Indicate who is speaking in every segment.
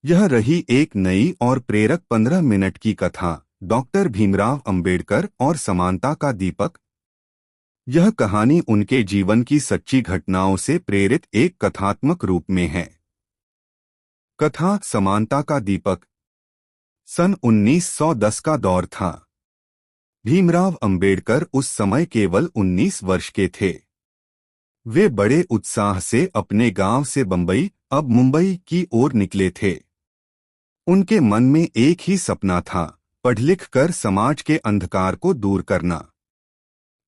Speaker 1: यह रही एक नई और प्रेरक 15 मिनट की कथा, डॉक्टर भीमराव अंबेडकर और समानता का दीपक। यह कहानी उनके जीवन की सच्ची घटनाओं से प्रेरित एक कथात्मक रूप में है। कथा समानता का दीपक। सन 1910 का दौर था। भीमराव अंबेडकर उस समय केवल 19 वर्ष के थे। वे बड़े उत्साह से अपने गांव से बंबई, अब मुंबई की ओर निकले थे। उनके मन में एक ही सपना था, पढ़ लिख कर समाज के अंधकार को दूर करना।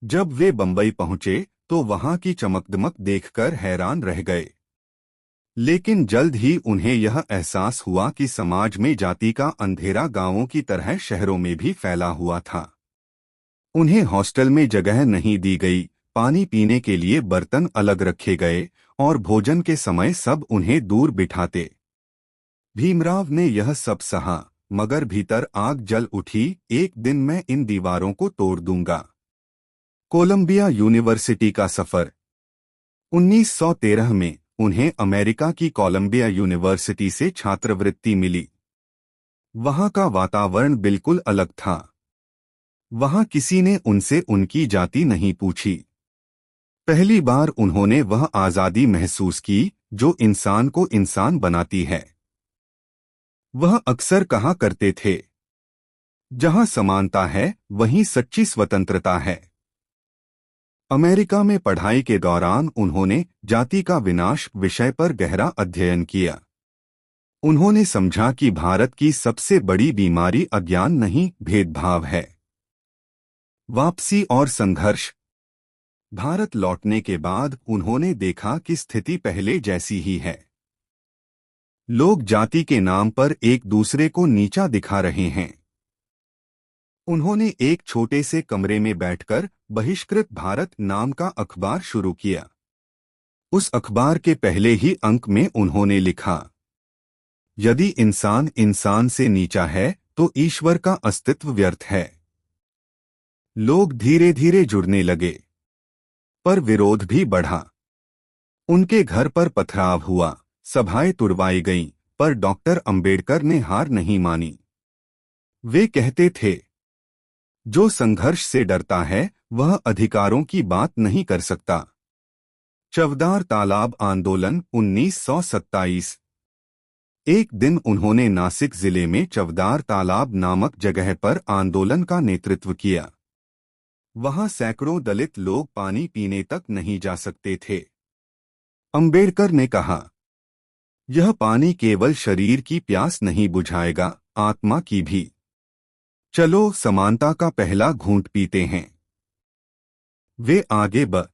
Speaker 1: जब वे बंबई पहुंचे तो वहां की चमकदमक देखकर हैरान रह गए। लेकिन जल्द ही उन्हें यह एहसास हुआ कि समाज में जाति का अंधेरा गांवों की तरह शहरों में भी फैला हुआ था। उन्हें हॉस्टल में जगह नहीं दी गई, पानी पीने के लिए बर्तन अलग रखे गए और भोजन के समय सब उन्हें दूर बिठाते। भीमराव ने यह सब सहा, मगर भीतर आग जल उठी। एक दिन मैं इन दीवारों को तोड़ दूंगा। कोलंबिया यूनिवर्सिटी का सफर। 1913 में उन्हें अमेरिका की कोलंबिया यूनिवर्सिटी से छात्रवृत्ति मिली। वहां का वातावरण बिल्कुल अलग था। वहां किसी ने उनसे उनकी जाति नहीं पूछी। पहली बार उन्होंने वह आजादी महसूस की जो इंसान को इंसान बनाती है। वह अक्सर कहा करते थे, जहां समानता है वहीं सच्ची स्वतंत्रता है। अमेरिका में पढ़ाई के दौरान उन्होंने जाति का विनाश विषय पर गहरा अध्ययन किया। उन्होंने समझा कि भारत की सबसे बड़ी बीमारी अज्ञान नहीं, भेदभाव है। वापसी और संघर्ष। भारत लौटने के बाद उन्होंने देखा कि स्थिति पहले जैसी ही है। लोग जाति के नाम पर एक दूसरे को नीचा दिखा रहे हैं। उन्होंने एक छोटे से कमरे में बैठकर बहिष्कृत भारत नाम का अखबार शुरू किया। उस अखबार के पहले ही अंक में उन्होंने लिखा, यदि इंसान इंसान से नीचा है तो ईश्वर का अस्तित्व व्यर्थ है। लोग धीरे धीरे जुड़ने लगे, पर विरोध भी बढ़ा। उनके घर पर पथराव हुआ, सभाएं तुड़वाई गईं, पर डॉक्टर अंबेडकर ने हार नहीं मानी। वे कहते थे, जो संघर्ष से डरता है वह अधिकारों की बात नहीं कर सकता। चवदार तालाब आंदोलन 1927। एक दिन उन्होंने नासिक जिले में चवदार तालाब नामक जगह पर आंदोलन का नेतृत्व किया। वहां सैकड़ों दलित लोग पानी पीने तक नहीं जा सकते थे। अंबेडकर ने कहा, यह पानी केवल शरीर की प्यास नहीं बुझाएगा, आत्मा की भी। चलो समानता का पहला घूंट पीते हैं। वे आगे बढ़